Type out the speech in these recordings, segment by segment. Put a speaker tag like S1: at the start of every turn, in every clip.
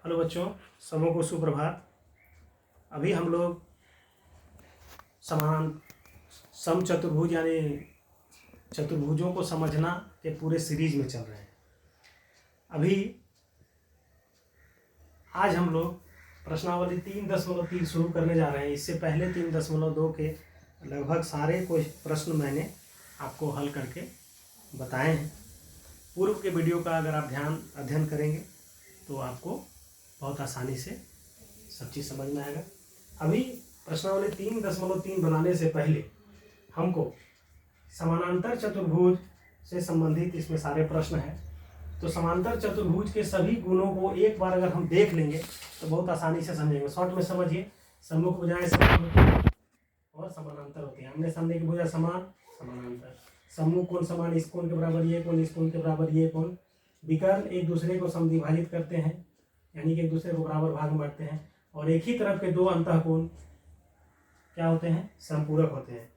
S1: Hello बच्चों, सबों को सुप्रभात। अभी हम लोग समान समचतुर्भुज यानी चतुर्भुजों को समझना के पूरे सीरीज में चल रहे हैं। अभी आज हम लोग प्रश्नावली 3.3 शुरू करने जा रहे हैं। इससे पहले 3.2 के लगभग सारे प्रश्न मैंने आपको हल करके बताए हैं। पूर्व के वीडियो का अगर आप अध्ययन करेंगे तो आपको बहुत आसानी से सब चीज़ समझ में आएगा। अभी प्रश्नावली 3.3 बनाने से पहले हमको समानांतर चतुर्भुज से संबंधित इसमें सारे प्रश्न हैं। तो समांतर चतुर्भुज के सभी गुणों को एक बार अगर हम देख लेंगे तो बहुत आसानी से समझेंगे। शॉर्ट में समझिए, सम्मुख भुजाएं समान होती हैं और समानांतर होती हैं। आमने सामने की भुजा समान, समानांतर। सम्मुख कोण समान, इस कोण के बराबर ये कोण, इस कोण के बराबर ये कोण। विकर्ण एक दूसरे को समद्विभाजित करते हैं, यानी कि एक दूसरे को बराबर भाग में बांटते हैं। और एक ही तरफ के दो अंतःकोण क्या होते हैं? समपूरक होते हैं।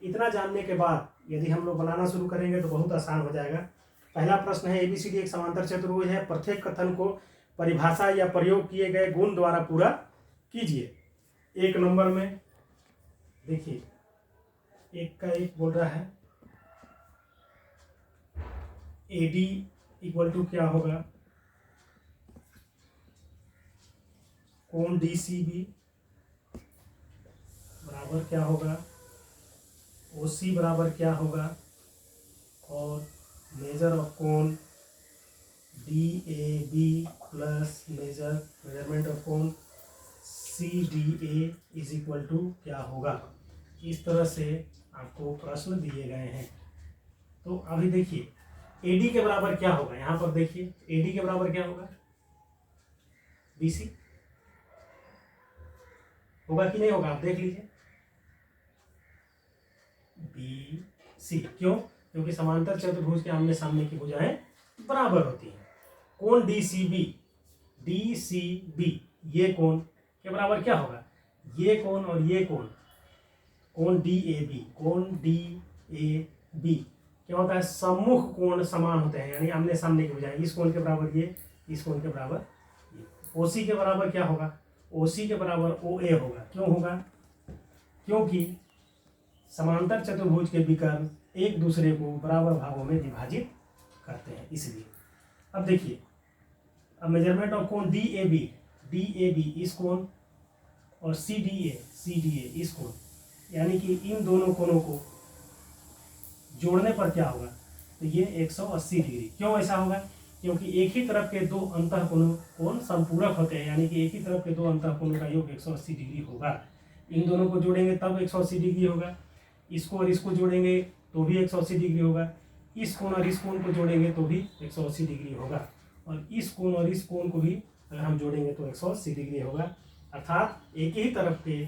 S1: इतना जानने के बाद यदि हम लोग बनाना शुरू करेंगे तो बहुत आसान हो जाएगा। पहला प्रश्न है, एबीसीडी एक समांतर चतुर्भुज है। प्रत्येक कथन को परिभाषा या प्रयोग किए गए गुण द्वारा पूरा कीजिए। एक नंबर में देखिए, एक का एक बोल रहा है एडी इक्वल टू क्या होगा? कोण डीसीबी बराबर क्या होगा? ओसी बराबर क्या होगा? और मेजर ऑफ कोण DAB प्लस मेजरमेंट ऑफ कोण CDA इज इक्वल टू क्या होगा? इस तरह से आपको प्रश्न दिए गए हैं। तो अभी देखिए, AD के बराबर क्या होगा? यहाँ पर देखिए, AD के बराबर क्या होगा? BC होगा कि नहीं होगा? आप देख लीजिए, BC। क्यों? क्योंकि समांतर चतुर्भुज के आमने सामने की भुजाएं बराबर होती हैं। कोण DCB ये कोण के बराबर क्या होगा? ये कोण और ये कोण, कोण DAB क्या होता है? सम्मुख कोण समान होते हैं, यानी आमने सामने की भुजाएं। इस कोण के बराबर ये, इस कोण के बराबर ये। OC के बराबर क्या होगा? OC के बराबर OA होगा। क्यों होगा? क्योंकि समांतर चतुर्भुज के विकर्ण एक दूसरे को बराबर भागों में विभाजित करते हैं, इसलिए। अब देखिए, अब मेजरमेंट ऑफ कोण DAB इस कोण और CDA इस कोण, यानी कि इन दोनों कोणों को जोड़ने पर क्या होगा? तो ये 180 डिग्री। क्यों ऐसा होगा? क्योंकि एक ही तरफ के दो अंतःकोण संपूरक होते हैं, यानी कि एक ही तरफ के दो अंतःकोणों का योग 180 डिग्री होगा। इन दोनों को जोड़ेंगे तब 180 डिग्री होगा। इसको और इसको जोड़ेंगे तो भी 180 डिग्री होगा। इस कोण और इस कोण को जोड़ेंगे तो भी 180 डिग्री होगा। और इस कोण और इस कोण को भी अगर हम जोड़ेंगे तो 180 डिग्री होगा। अर्थात एक ही तरफ के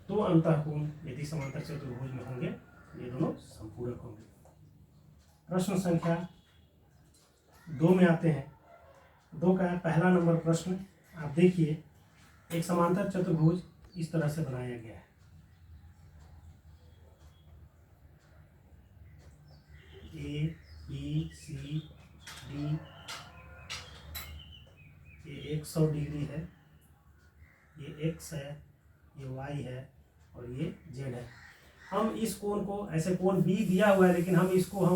S1: दो अंतःकोण यदि समांतर चतुर्भुज में होंगे, ये दोनों संपूरक होंगे। प्रश्न संख्या 2 में आते हैं। 2 का पहला नंबर प्रश्न आप देखिए, एक समांतर चतुर्भुज इस तरह से बनाया गया है। ABCD ये 100 डिग्री है, ये X है, ये Y है और ये Z है। हम इस कोण को, ऐसे कोण B दिया हुआ है, लेकिन हम इसको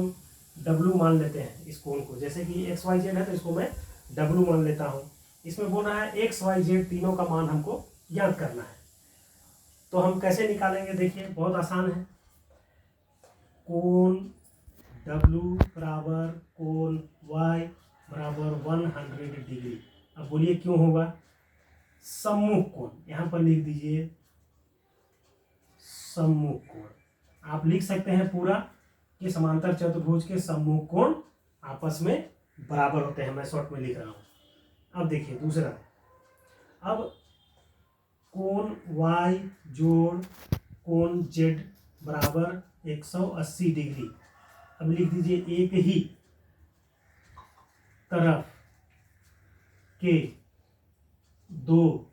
S1: W मान लेते हैं। इस कोण को, जैसे कि XYZ है तो इसको मैं W मान लेता हूँ। इसमें बोल रहा है XYZ तीनों का मान हमको ज्ञात करना है। तो हम कैसे निकालेंगे? देखिए, बहुत आसान है। कोण W बराबर कोण Y बराबर 100 डिग्री। अब बोलिए क्यों होगा? सम्मुख कोण, यहाँ पर लिख दीजिए सम्मुख कोण। आप लिख सकते हैं पूरा कि समांतर चतुर्भुज के सम्मुख कोण आपस में बराबर होते हैं। मैं शॉर्ट में लिख रहा हूं। अब देखिए दूसरा, अब कोण Y जोड़ कोण Z बराबर 180 डिग्री। अब लिख दीजिए, एक ही तरफ के दो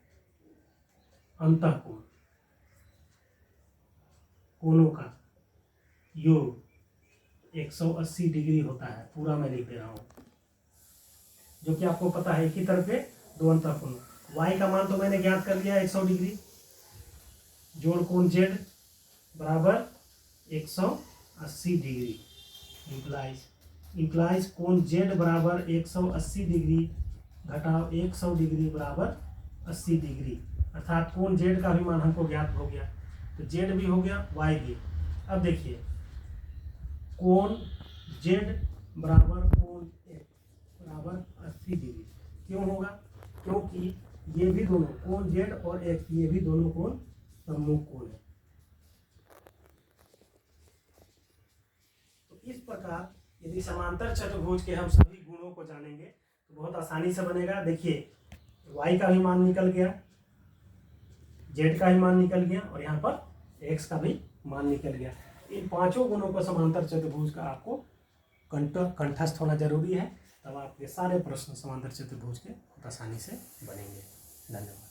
S1: अंतःकोण कोणों का योग 180 डिग्री होता है। पूरा मैं लिख दे रहा हूं, जो कि आपको पता है, एक ही तरफ के दो अंतःकोण। y का मान तो मैंने ज्ञात कर लिया 100 डिग्री, जोड़ कोण z बराबर 180 डिग्री, इंप्लाइज कोण z बराबर 180 डिग्री घटाव 100 डिग्री बराबर 80 डिग्री, अर्थात कोण z का भी मान हमको ज्ञात हो गया। तो z भी हो गया, y भी। अब देखिए कोण z बराबर कोण x बराबर 80 डिग्री क्यों होगा? क्योंकि ये भी दोनों कोण z और x, ये भी दोनों कोण सम्मुख कोण है। तो इस प्रकार यदि समांतर चतुर्भुज के हम सभी गुणों को जानेंगे तो बहुत आसानी से बनेगा। देखिए y का भी मान निकल गया, z का भी मान निकल गया और यहाँ पर x का भी मान निकल गया। इन पांचों गुणों को समांतर चतुर्भुज का आपको कंठस्थ होना जरूरी है, तब आपके सारे प्रश्न समांतर चतुर्भुज के बहुत आसानी से बनेंगे। धन्यवाद।